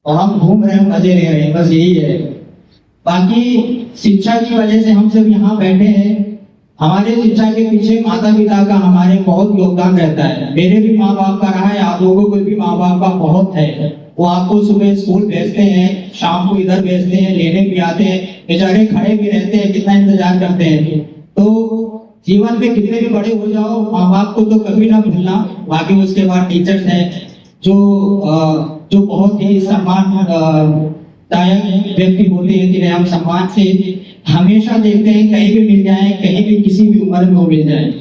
और हम घूम रहे हैं, मजे ले रहे हैं, बस यही है। बाकी शिक्षा की वजह से हम सब यहाँ बैठे हैं। हमारे शिक्षा के पीछे माता पिता का हमारे बहुत योगदान रहता है। मेरे भी माँ बाप का रहा है, आप लोगों को भी माँ बाप का बहुत है। वो आपको सुबह स्कूल भेजते हैं, शाम को इधर भेजते हैं, लेने भी आते हैं, बेचारे खड़े भी रहते हैं, कितना इंतजार करते हैं। तो जीवन में कितने भी बड़े हो जाओ, माँ बाप को तो कभी ना भूलना। बाकी उसके बाद टीचर्स हैं जो बहुत ही सम्मान दायक व्यक्ति होते हैं, जिन्हें हम सम्मान से हमेशा देखते हैं, कहीं भी मिल जाए, कहीं भी किसी भी उम्र में वो मिल जाए।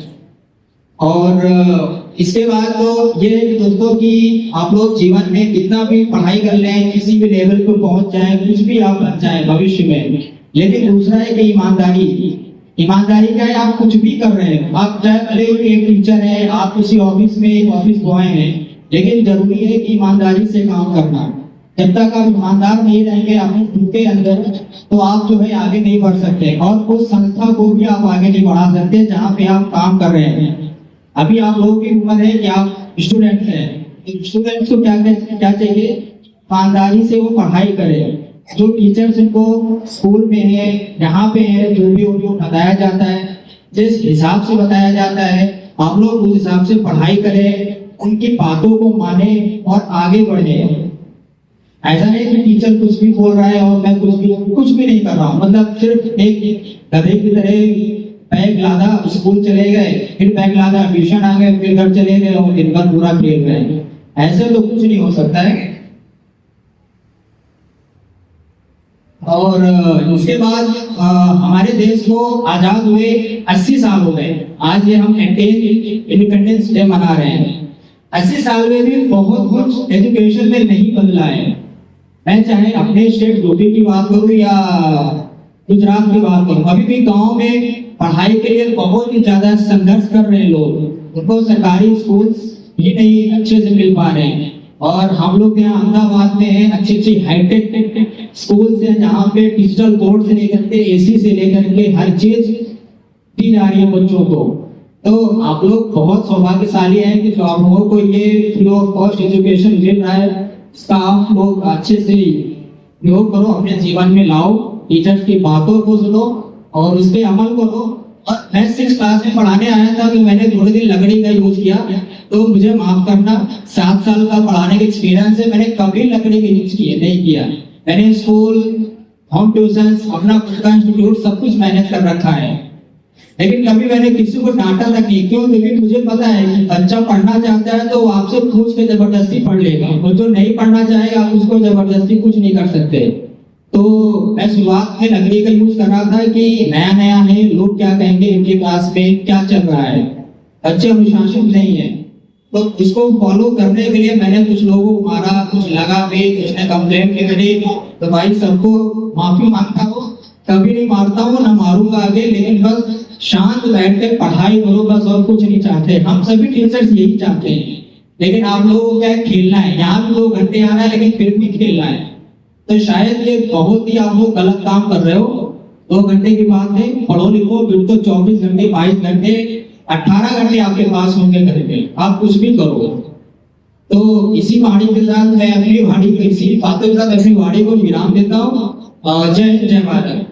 और इसके बाद तो ये दोस्तों कि आप लोग जीवन में कितना भी पढ़ाई कर लें, किसी भी लेवल पर पहुंच जाए, कुछ भी आप बन जाए भविष्य में, लेकिन दूसरा है कि ईमानदारी। ईमानदारी क्या है, आप कुछ भी कर रहे हैं, आप चाहे भले एक टीचर है, आप किसी ऑफिस में एक ऑफिस बॉय हैं, लेकिन जरूरी है कि ईमानदारी से काम करना। जब तक आप ईमानदार नहीं रहेंगे अपने खुद के अंदर, तो आप जो है आगे नहीं बढ़ सकते, और उस संस्था को भी आप आगे नहीं बढ़ा सकते जहाँ पे आप काम कर रहे हैं। अभी आप लोगों की उम्र है कि आप स्टूडेंट्स हैं, स्टूडेंट्स को क्या चाहिए, ईमानदारी से वो पढ़ाई करें। जो टीचर्स इनको स्कूल में है, यहाँ पे है, जो भी उनको बताया जाता है, जिस हिसाब से बताया जाता है, आप लोग उस हिसाब से पढ़ाई करें, उनकी बातों को माने और आगे बढ़े। ऐसा नहीं कि टीचर कुछ भी बोल रहा है और मैं कुछ भी नहीं कर रहा हूँ, मतलब सिर्फ एक गधे की तरह बैग लादा स्कूल चले गए, फिर बैग लादा ट्यूशन आ गए, फिर घर चले गए और दिन भर पूरा खेल रहे। ऐसे तो कुछ नहीं हो सकता है। और उसके बाद हमारे देश को आजाद हुए 80 साल हो गए। आज ये हम इंडिपेंडेंस डे मना रहे हैं। 80 साल में भी बहुत कुछ एजुकेशन में नहीं बदला है। मैं चाहे अपने स्टेट यूपी की बात करूँ या गुजरात की बात करूँ, अभी भी गांव में पढ़ाई के लिए बहुत ही ज्यादा संघर्ष कर रहे हैं लोग। उनको सरकारी स्कूल भी नहीं अच्छे से मिल पा रहे हैं। और हम लोग यहाँ अहमदाबाद में हैं, अच्छी अच्छी हाईटेक स्कूल से, जहाँ पे डिजिटल बोर्ड से लेकर के एसी से लेकर के हर चीज दी जा रही है बच्चों को। तो आप लोग बहुत सौभाग्यशाली हैं कि जो आप लोगों को ये फ्री ऑफ कॉस्ट एजुकेशन मिल रहा है, इसका आप लोग अच्छे से उपयोग करो, अपने जीवन में लाओ, टीचर्स की बातों को सुनो और उस पर अमल करो। और मैं 6 क्लास में पढ़ाने आया था, तो मैंने थोड़े दिन लकड़ी का यूज किया, तो मुझे माफ करना, 7 साल का पढ़ाने का एक्सपीरियंस है, मैंने कभी लकड़ी का यूज नहीं किया। मैंने स्कूल, होम ट्यूशन, अपना खुद का इंस्टीट्यूट सब कुछ मैनेज कर रखा है, लेकिन कभी मैंने किसी को डांटा तक नहीं। क्यों? क्योंकि मुझे पता है कि बच्चा पढ़ना चाहता है तो वो आपसे पूछ के जबरदस्ती पढ़ लेगा, और जो नहीं पढ़ना चाहेगा आप उसको जबरदस्ती कुछ नहीं कर सकते। तो मैं शुरुआत में लकड़ी का यूज कर रहा था कि नया नया है, लोग क्या कहेंगे, इनके क्लास में क्या चल रहा है, बच्चे अनुशासित नहीं है। तो इसको फॉलो करने के लिए मैंने कुछ लोगों को मारा, कुछ लगा भी, कुछ ने कंप्लेन करी। तो भाई सबको माफी मांगता हूँ, कभी नहीं मारता हूँ, ना मारूंगा आगे, लेकिन बस शांत बैठ के पढ़ाई करो, बस और कुछ नहीं चाहते। हम सभी टीचर्स यही चाहते हैं, लेकिन आप लोगों को क्या खेलना है, यहाँ भी 2 घंटे आना है, लेकिन फिर भी खेलना है। तो शायद ये बहुत ही आप लोग गलत काम कर रहे हो। 2 घंटे की बात है, पढ़ो लिखो, फिर तो 24 घंटे, 22 घंटे, 18 घंटे आपके पास होंगे करेंगे, आप कुछ भी करो। तो इसी वाणी के साथ मैं अपनी वाणी को, इसी बातों के साथ अपनी वाणी को विराम देता हूँ। जय हिंद, जय भारत।